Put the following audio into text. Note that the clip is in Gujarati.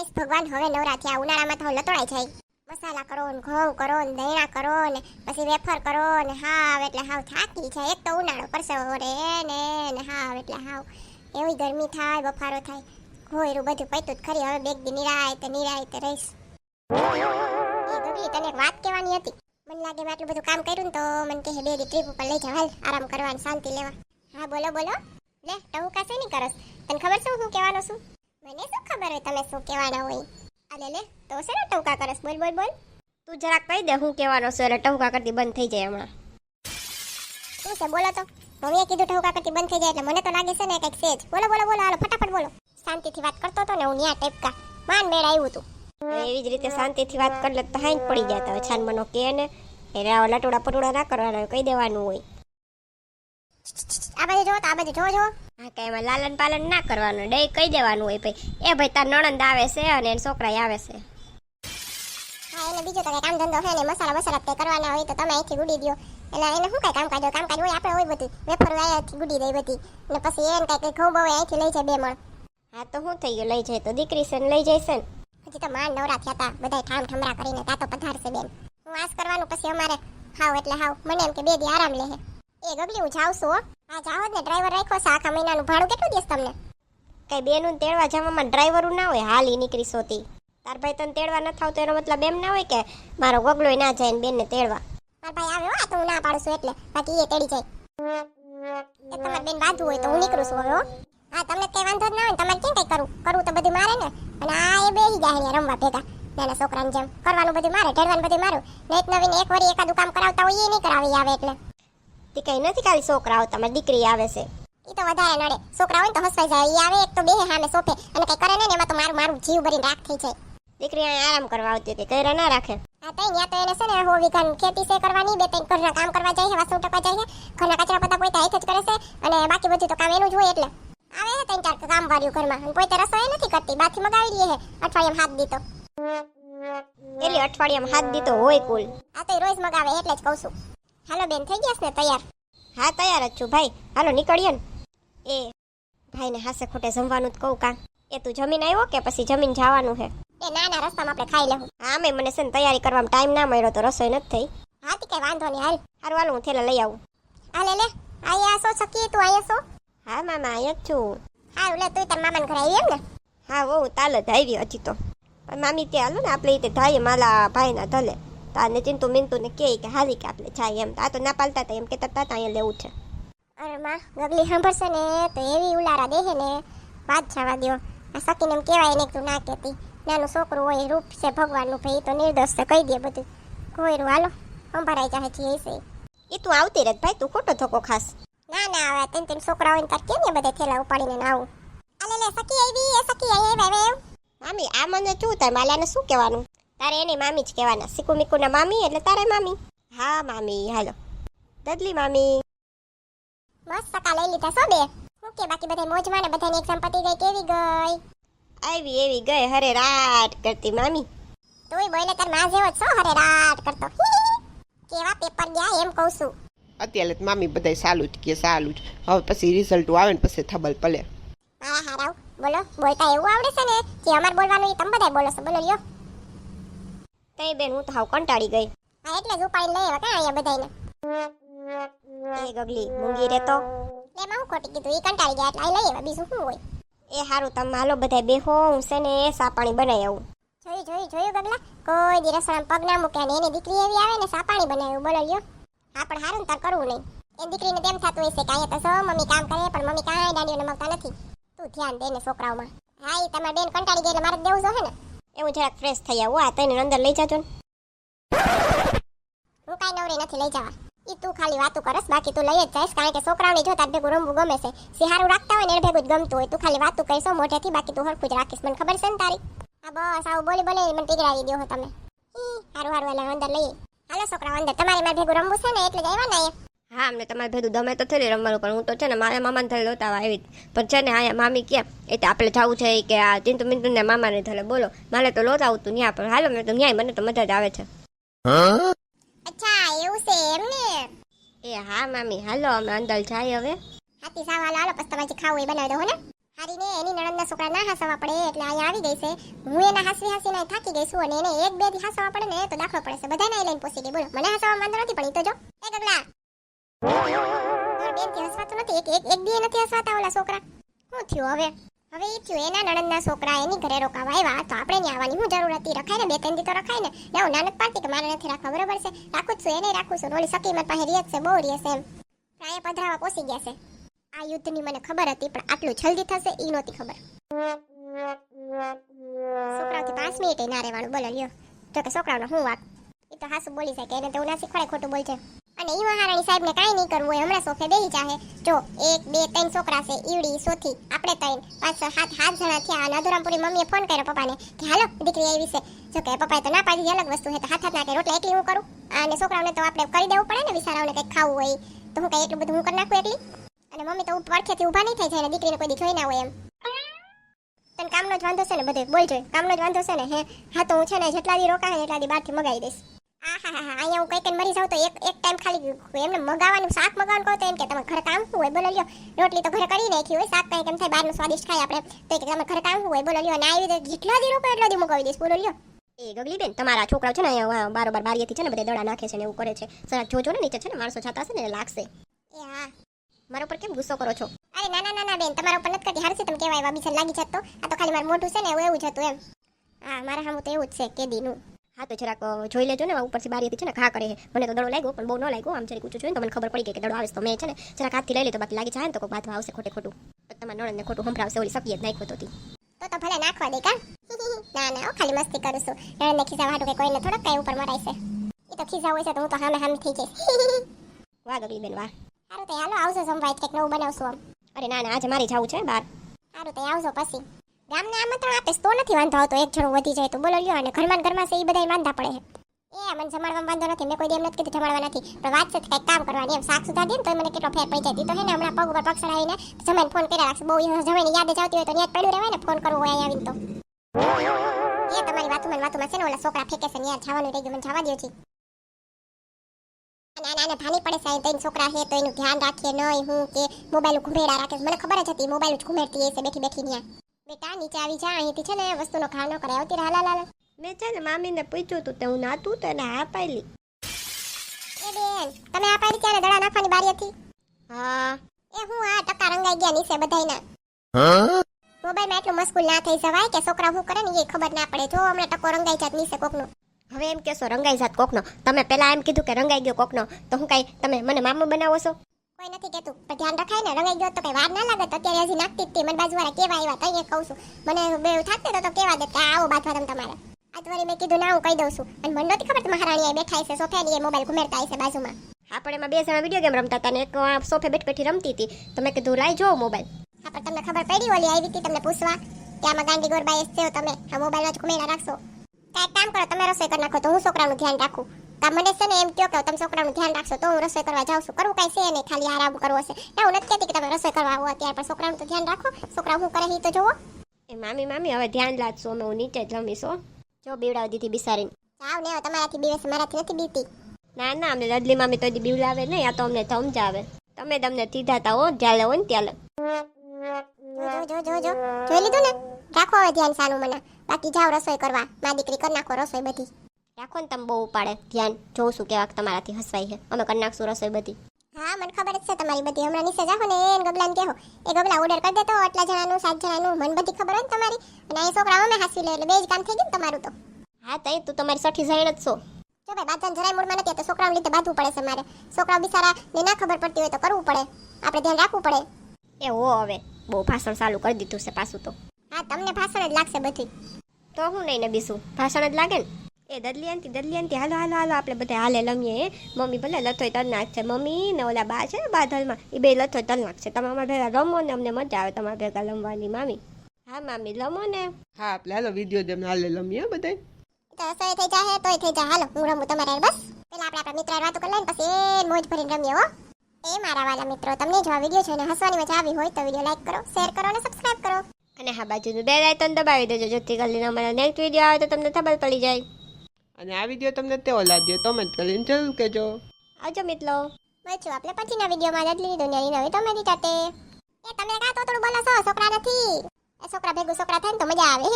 બસ ભગવાન હવે નવરા થયા. ઉનાળામાં તો લતોડાઈ જાય. મસાલા કરો ને ઘઉં કરો ને દહીંણા કરો ને પછી વેફર કરો ને હાવ એટલે હાવ થાકી જાય. એક તો ઉનાળો પરસેવો રે ને હાવ એટલે હાવ એવી ગરમી થાય, બફારો થાય. ઘોયરું બધું પૈતું જ ખરી. હવે બેગ દી નિરાયતે રહીશ. એ ગગલી તને એક વાત કહેવાની હતી. મને લાગે મેં આટલું બધું કામ કર્યું ને તો મને કહે બે દી ટ્રીપ ઉપર લઈ જાવ, હાલ આરામ કરવાની, શાંતિ લેવા. હા બોલો બોલો. લે ટહુકા છે નહીં કરસ. તને ખબર છે હું કહેવાનો છું? મને શું ખબર હોય તમે શું કહેવાના હોય. અલે લે તો છે ને ટહુકા કરસ. બોલ બોલ બોલ. તું જરાક કહી દે હું કહેવાનો છે એટલે ટહુકા કરતી બંધ થઈ જાય હમણાં. શું છે બોલો તો. મમ્મીએ કીધું ટહુકા કરતી બંધ થઈ જાય એટલે મને તો લાગે છે ને કંઈક છે જ. બોલો બોલો બોલો, હાલો ફટાફટ બોલો. શાંતિથી વાત કરતો હતો ને હું ન્યા ટેપકા માન મેળ આવ્યું હતું. એવી જ રીતે શાંતિથી વાત કરી લે તો હાઈ પડી જતા હોય. છાન મનો કે ને એટલે લટોડા પટોડા ના કરવાના, કહી દેવાનું હોય. આ બાજુ જો તો આ બાજુ જો. હા કે એમાં લાલન પાલન ના કરવાનું, ડે કહી દેવાનું હોય ભાઈ એ ભાઈ તાર નણંદ આવે છે અને એના છોકરા આવે છે. હા એને બીજું તો કઈ કામ ધંધો હોય ને મસાલા તે કરવાના હોય તો તમે અહીંથી ગુડી દો. એટલે એને શું કઈ કામકાજ હોય આપણે હોય બધું. વેફર અહીંયાથી ગુડી દઈ બધી ને પછી એને કઈ ઘઉં બહુ અહીંથી લઈ જાય 2 મણ. હા તો શું થઈ ગયું, લઈ જાય તો દીકરી છે ને લઈ જાય છે ને. હજી તો માંડ નવરા થયા હતા બધા ઠામ ઠમરા કરીને. તા તો પધારશે બેન. હું આસ કરવાનું પછી અમારે હાવ એટલે હાવ મને એમ કે 2 દી આરામ લે. એ ગગલી હું જાઉં છું હો. હા જાઓ જ ને, ડ્રાઈવર રાખ્યો છે. આખા મહિનાનું ભાડું કેટલું દેશ તમને? કઈ બેનું તેડવા જવામાં ડ્રાઈવરું ના હોય. હાલ ઈ નીકળી સોતી. તાર ભાઈ તને તેડવા ન થાવ તો એનો મતલબ એમ ના હોય કે મારો ગગલોય ના જાય ને બેનને તેડવા. મારા ભાઈ આવ્યો આ તો હું ના પાડું છું એટલે, બાકી એ તેડી જાય. એ તમારે બેન બાજુ હોય તો હું નીકળું છું હવે હો. હા તમને કઈ વાંધો જ ના હોય. તમારે કેમ કઈ કરવું તો બધું મારે ને. અને આ એ બેહી જાય ને રમવા ભેગા નાના છોકરાને જેમ. કરવાનું બધું મારે, ઢેરવાનું બધું મારું. નેત નવીન એક વરી એકાદું કામ કરાવતા હોય એ નહીં કરાવી આવે એટલે. તે કઈ નથી ખાલી છોકરા આવતા, મારી દીકરી આવે છે. એ તો વધારે નડે. છોકરા હોય ને તો હસવાઈ જાય. એ આવે એક તો બેહે સામે સોફે અને કઈ કરે ને એમાં તો મારું જીવ ભરીને રાખ થઈ જાય. દીકરી અહીંયા આરામ કરવા આવતી હતી, કર્યા ના રાખે. હા તઈ ન્યા તો એને છે ને હો વીઘાન ખેતી છે કરવાની. 2-3 ઘરના કામ કરવા જાય છે, વાસણ ટકા જાય છે, ઘરના કચરા પતા પોતે હાથ જ કરે છે અને બાકી બધું તો કામ એનું જ હોય. એટલે આવે છે 3-4 કામ વાળ્યું ઘરમાં અને પોતે રસોઈ નથી કરતી, બાથી મગાવી લે છે. અઠવાડિયામાં હાથ દીતો. એટલે અઠવાડિયામાં હાથ દીતો હોય કુલ. આ તો રોજ મગાવે એટલે જ કહું છું. હાલો બેન થઈ ગયા છે ને તૈયાર? હા તૈયાર જ છું ભાઈ, હાલો નીકળીએ ને. એ ભાઈને હાસે ખોટે જમવાનું જ કહું કાં. એ તું જમીન આવ્યો કે પછી જમીન જવાનું છે? એ નાના રસ્તામાં આપણે ખાઈ લેવું. હા મેં મને છે ને તૈયારી કરવામાં ટાઈમ ના મળ્યો તો રસોઈ નથી થઈ. હા તી કઈ વાંધો નહીં હાલ. હારું હાલ હું થેલા લઈ આવું. હાલે લે અહીંયા છો સકી તું અહીંયા છો? હા મામા અહીંયા જ છું. હા લે તું તાર મામાને ઘરે આવી એમ ને? હા વહુ તાલ જ આવી હજી તો. મામી ત્યાં હાલો ને આપણે રીતે થાય માલા ભાઈના ધલે. તાને ચિંતુ મિંતુ ને કે હાલી કે આપણે જાય એમ. આ તો ના પાલતા હતા એમ કહેતા હતા અહીંયા લેવું છે. અરે માં ગગલી સાંભળશે ને તો એવી ઉલારા દેહે ને વાત જવા દ્યો. આ સકીને એમ કહેવાય ને તું ના કહેતી. નાનું છોકરું હોય, રૂપ છે ભગવાનનું, ભાઈ તો નિર્દોષ છે, કહી દે બધું. કોયરું હાલો સંભળાઈ જાય છે એ. એ તું આવતી રહે ભાઈ, તું ખોટો ધક્કો ખાસ. ના ના હવે 3 છોકરા હોય ને તાર કેમ ને બધે થેલા ઉપાડીને ના આવું. આલે લે સકી આવી એ સકી આવી. મામી આ મને શું થાય, માલાને શું કહેવાનું? તારે એની મામી જ કહેવાના. સિકુ મિકુના મામી એટલે તારે મામી. હા મામી હાલો. દદલી મામી. બસ સકા લઈ લીધા છો બે. હું કે બાકી બધા મોજમાં ને બધાની એક્ઝામ પતી ગઈ કેવી ગઈ? આવી એવી ગઈ હરે રાત કરતી મામી. તોય બોલે તાર માં જેવો છો હરે રાત કરતો. કેવા પેપર ગયા એમ કહું છું. અત્યારે તો મામી બધાય સાલું જ કે સાલું જ. હવે પછી રિઝલ્ટ આવે ને પછી ખબર પડે. મારા હારાવ બોલો બોલતા એવું આવડે છે ને કે અમાર બોલવાનું એ તમે બધાય બોલો છો. બોલો લ્યો. તઈ બેન હું તો હાવ કંટાળી ગઈ. હા એટલે જ ઉપાડી લઈ આવ્યા કાં અહીંયા બધાયને. એ ગગલી મૂંગી રે તો. એમાં હું ખોટી કીધું એ કંટાળી ગયા એટલે આ લઈ આવ્યા બીજું શું હોય. એ હારું તમે હાલો બધાય બેહો, હું છે ને સા પાણી બનાવી આવું. જોયું ગગલા કોઈ દી રસોડામાં પગ ના મૂકે ને એની દીકરી એવી આવે ને સા પાણી બનાવ્યું. બોલો લ્યો. હા પણ હારું ને તાર કરવું નહીં. એ દીકરીને તેમ થતું હોય છે કે અહીંયા તો સૌ મમ્મી કામ કરે પણ મમ્મી કાંઈ દાંડીઓ નમકતા નથી. તું ધ્યાન દે ને છોકરાઓમાં. હા એ તમારી બેન કંટાળી ગઈ એટલે મારે જ દેવું જો હે ને. એ હું જરાક ફ્રેશ થઈ આવું. આ તને અંદર લઈ જાજો ને. હું કાંઈ નવરી નથી લઈ જવા. ઈ તું ખાલી વાતું કરસ બાકી તું લઈ જ જઈશ કારણ કે છોકરાઓને જો તાર ભેગું રમવું ગમે છે. સિહારું રાખતા હોય ને એને ભેગું જ ગમતું હોય. તું ખાલી વાતું કહીશો મોઢેથી બાકી તું હરખું જ રાખીશ. મને ખબર છે ને તારી. હા બસ આવું બોલી મને ટીગરાવી દો તમે. હારું એટલે અંદર લઈએ. હાલો છોકરાઓ અંદર. તમારે મારે ભેગું રમવું છે ને એટલે જ આવ્યા ને અહીંયા. હા અમને તમારે ભેગું ગમે તો થયેલી રમવાનું પણ હું તો છે ને મારા મામાને થયેલી લોતાવા આવી પણ છે ને અહીંયા મામી ક્યાં એટલે આપણે જવું છે કે આ ચિંતુ મિંતુ ને મામાને થયેલે. બોલો મારે તો લોતા આવતું ન્યા પણ હાલો મેં તો ન્યાય મને તો મજા જ આવે છે. અચ્છા એવું છે એમ ને. એ હા મામી હાલો અમે અંદર જાય હવે. હાથી સાવ હાલો પછી તમારે જે ખાવું એ બનાવી દો હો ને. હારી ને એની નણંદના છોકરા ના હાસવા પડે એટલે અહીંયા આવી ગઈ છે. હું એના હાસી થાકી ગઈ છું અને એને એક બે દી હાસવા પડે ને તો દાખલો પડે છે. બધાને લઈને પોસી ગઈ. બોલો મને હાસવા વાંધો નથી પણ ઈ તો જો એ ગગલા તાર બેન થી હસવાતું નથી. એક દી નથી હસવાતા ઓલા છોકરા. શું થયું હવે ઈ થયું એના નણંદના છોકરા એની ઘરે રોકાવા આવ્યા તો આપણે નહીં આવવાની હું જરૂર હતી. રખાય ને બે ત્રણ દી તો રખાય ને. હું નાનક પાડતી કે મારે નથી રાખવા બરોબર છે. રાખું જ છું એને રાખું છું. ઓલી સકી મારી પાસે રીત છે બહુ રીત છે એમ. અહીંયા પધરાવા પોસી ગયા છે. આ યુદ્ધની મને ખબર હતી પણ આટલું જલ્દી થશે ઈ નહોતી ખબર. છોકરાઓથી 5 મિનિટ ના રહેવાનું. બોલો લ્યો જો કે છોકરાઓને હું વાત એ તો હાસુ બોલી શકે એને તો ના શીખવાડે ખોટું બોલશે. અને ઈ મહારાણી સાહેબને કાંઈ નહીં કરવું હોય હમણાં સોફે બેહી જાહે. જો 1 2 3 છોકરા છે ઈવડી સોથી આપણે 3 5 6 7 જણા થયા. અને અધુરામપુરી મમ્મીએ ફોન કર્યો પપ્પાને કે હાલો દીકરી આવી છે. જો કે પપ્પાએ તો ના પાડી અલગ વસ્તુ છે તો હાથ નાખે રોટલા એકલી હું કરું. અને છોકરાઓને તો આપણે કરી દેવું પડે ને બિચારાઓને કંઈક ખાવું હોય તો હું કઈ એટલું બધું હું કરી નાખું એકલી. અને મમ્મી તો પડખેથી ઊભા નહીં થઈ જાય ને દીકરીને કોઈ દી જોઈ ના હોય એમ. તને કામનો જ વાંધો છે ને બધે બોલ જોઈ કામનો જ વાંધો છે ને હે. હા તો હું છે ને જેટલા દી રોકાય એટલા દી બહારથી મગાવી દઈશ. અહીંયા હું કઈ મરી જાઉં તો એક ટાઈમ ખાલી એમને મગાવવાનું શાક મગાવવાનું કહો તો એમ કે તમે ઘરે કામ શું હોય બોલો લ્યો. રોટલી તો ઘરે કરી નાખી હોય શાક કઈ કેમ થાય બહારનું સ્વાદિષ્ટ ખાય આપણે તો કે તમે ઘરે કામ શું હોય બોલો લ્યો. અને આવી રીતે જેટલા દી રોકો એટલા દી મગાવી દઈશ બોલો લ્યો. એ ગગલી બેન તમારા છોકરાઓ છે ને અહીંયા બારોબાર બારીએથી છે ને બધે દડા નાખે છે ને એવું કરે છે. જરા જોજો ને નીચે છે ને માણસો જાતા હશે ને લાગશે. એ હા મારા ઉપર કેમ ગુસ્સો કરો છો? અરે ના બેન તમારા ઉપર નથી કરતી. હારું છે તમે કેવાય એવા બીજા લાગી જતો. આ તો ખાલી મારું મોઢું છે ને એવું જ હતું એમ. હા મારા સામું તો એવું જ છે કેદીનું. હા તો જરાક જોઈ લેજો ને ઉપરથી બારીથી છે ને ઘા કરે. મને તો દડો લાગ્યો પણ બહુ ન લાગ્યો. આમ જરીક ઊંચું જોઈને તો મને ખબર પડી ગઈ કે દડો આવે તો મેં છે ને જરાક હાથથી લઈ લીધો. બાકી લાગી જાય ને તો કોઈ બાથવા આવશે ખોટું પણ તમારા નણંદને ખોટું સંભળાવશે. ઓલી સકી જ નાખ્યો તો તો ભલે નાખવા દે કા. ના ખાલી મસ્તી કરું છું. નણંદને ખીસા વાટું કે કોઈને થોડોક કઈ ઉપર મરાય છે. એ તો ખીસા હોય છે તો હું તો હામે થઈ જઈશ. વાહ ગગલી બેન વાહ. સારું તો હાલો આવજો સંભાઈ કંઈક નવું બનાવશું આમ. અરે ના આજે મારી જવું છે બહાર. સારું તો આવજો પછી. ગામને આમંત્રણ આપીશ તો નથી વાંધો આવતો. એક જણો વધી જાય તો બોલો લ્યો. અને ઘરમાં છે એ બધા વાંધા પડે છે. એ મને જમાડવામાં વાંધો નથી. મેં કોઈ દી એમ નથી કીધું જમાડવા નથી પણ વાત છે કંઈક કામ કરવાની એમ. શાક સુધા દે ને તો મને કેટલો ફેર પડી જાય. તો હે ને હમણાં પગ ઉપર પગ ચડાવીને જમાઈને ફોન કર્યા રાખશે. બહુ જમાઈને યાદ જ આવતી હોય તો યાદ પડ્યું રહેવાય ને ફોન કરવો હોય આવીને તો. એ તમારી વાતુમાં છે ને ઓલા છોકરા ફેંકે છે ને યાર જવાનું રહી ગયું મને જવા દો છી. આને ભાની પડે છે ત્રણ છોકરા છે તો એનું ધ્યાન રાખીએ નહીં હું કે મોબાઈલ ઘુમેડા રાખે. મને ખબર જ હતી મોબાઈલ જ ઘુમેડતી હશે બેઠી ત્યાં. બેટા નીચે આવી જા અહીંથી છે ને વસ્તુનો ઘા ન કરે. આવતી હાલા મેં છે ને મામીને પૂછ્યું હતું તે હું નાતું તો એને હા પાડી. એ બેન તમે આ પાડી ત્યારે દડા નાખવાની બારી હતી. હા એ હું આ ટકા રંગાઈ ગયા નીચે બધાયના. મોબાઈલમાં એટલું મસ્કુલ ના થઈ જવાય કે છોકરા શું કરે ને એ ખબર ના પડે. જો હમણાં ટકો રંગાઈ જાત નીચે કોકનો. હવે એમ કેશો રંગાઈ જાત કોકનો. તમે પેલા એમ કીધું કે રંગાઈ ગયો કોકનો તો હું કઈ તમે મને મામા બનાવો છો? કોઈ નથી કેતું પણ ધ્યાન રખાય ને. રંગાઈ ગયો તો કઈ વાર ના લાગે તો અત્યારે હજી નાખતી જ મને બાજુવાળા કેવા આવ્યા તઈ કહું છું. મને બે થાકતે તો કેવા દે કે આવો બાજવા તમે તમારે. આજ વળી મેં કીધું ના હું કહી દઉં છું. અને મને નહોતી ખબર મહારાણી બેઠા છે સોફે ની મોબાઈલ ઘુમેરતા છે બાજુમાં. આપણે એમાં બે જણા વિડીયો ગેમ રમતા હતા ને એક સોફે બેઠી રમતી હતી તો મેં કીધું લાઈ જો મોબાઈલ. હા પણ તમને ખબર પડી ઓલી આવી હતી તમને પૂછવા કે આમાં ગાંડી ગોરબાઈ છે તમે આ મોબાઈલ જ ઘુમેરા રાખશો. કાંઈક કામ કરો તમે રસોઈ કરી નાખો તો હું છોકરાનું ધ્યાન રાખું. કા મને છે ને એમ કહો કે તમે છોકરાનું ધ્યાન રાખશો તો હું રસોઈ કરવા જાઉં છું. કરવું કાંઈ છે નહીં ખાલી આરામ કરવો છે. ના હું નથી કહેતી કે તમે રસોઈ કરવા આવો અત્યારે પણ છોકરાનું તો ધ્યાન રાખો. છોકરા શું કરે એ તો જોવો. એ મામી હવે ધ્યાન રાખશું અમે હું નીચે જમીશો. જો બીવડાવી દીધી બિસારીને. જાવ ને તમારાથી બીવે છે મારાથી નથી બીતી. ના અમને રડલી મામી તો બીવડાવે નહીં. આ તો અમને સમજાવે. તમે તમને સીધા તા હો જ્યારે હોય ને ત્યારે. જો જોઈ લીધું ને. રાખો હવે ધ્યાન સાનું મને. બાકી જાવ રસોઈ કરવા. મારી દીકરી કરી નાખો રસોઈ બધી. રાખો ને તમે બહુ ઉપાડે ધ્યાન. જોઉં છું કેવા તમારાથી હસવાય છે. અમે કરી નાખશું રસોઈ બધી. હા મને ખબર જ છે તમારી બધી. હમણાં નીચે જાઓ ને એને ગબલાને કહો એ ગબલા ઓર્ડર કરી દેતો આટલા જણાનું 7 જણાનું. મને બધી ખબર હોય ને તમારી. અને આ છોકરા અમે હાસી લે એટલે બે જ કામ થઈ ગયું તમારું તો. હા તઈ તું તમારી સઠી જાણ જ છો. જો ભાઈ બાદન જરાય મૂડમાં નથી તો છોકરાઓને લીધે બાંધવું પડે છે મારે. છોકરાઓ બિચારા ને ના ખબર પડતી હોય તો કરવું પડે. આપણે ધ્યાન રાખવું પડે. એ હો હવે બહુ ભાષણ ચાલુ કરી દીધું છે પાછું તો. હા તમને ભાષણ જ લાગશે બધું. તો હું નહીં ને બીજું ભાષણ જ લાગે ને. એ દદલી આંટી હાલો આપણે બધા હાલે લમીએ. મમ્મી ભલે લથોય તલ નાખશે. મમ્મી ને ઓલા બા છે ને બાદલમાં એ બે લથોય તલ નાખશે. તમે અમારા ભેગા રમો ને અમને મજા આવે તમારા ભેગા રમવાની મામી. હા મામી રમો ને. હા આપણે હાલો વિડીયો જેમ હાલે લમીએ બધાય. તો રસોઈ થઈ જાય તોય થઈ જાય. હાલો હું રમું તમારે બસ. પેલા આપણે આપણા મિત્ર વાતો કરી લઈને પછી એ મોજ ભરીને રમીએ હો. એ મારા વાલા મિત્રો તમને જો આ વિડીયો જોઈને હસવાની મજા આવી હોય તો વિડીયો લાઈક કરો, શેર કરો અને સબસ્ક્રાઇબ કરો. અને હા બાજુનું બેલ આઇકન દબાવી દેજો જેથી કરીને અમારા નેક્સ્ટ વિડીયો આવે તો તમને ખબર પડી જાય. અને આ વિડીયો તમને કેવો લાગ્યો કમેન્ટ કરીને જરૂર કહેજો. આવજો મિત્રો. મળશું આપણે પછીના વિડીયોમાં. દદલીની દુનિયાની નવી કોમેડી સાથે. એ તમે કાં તોતડું બોલો છો? છોકરા નથી. એ છોકરા ભેગું છોકરા થાય ને તો મજા આવે.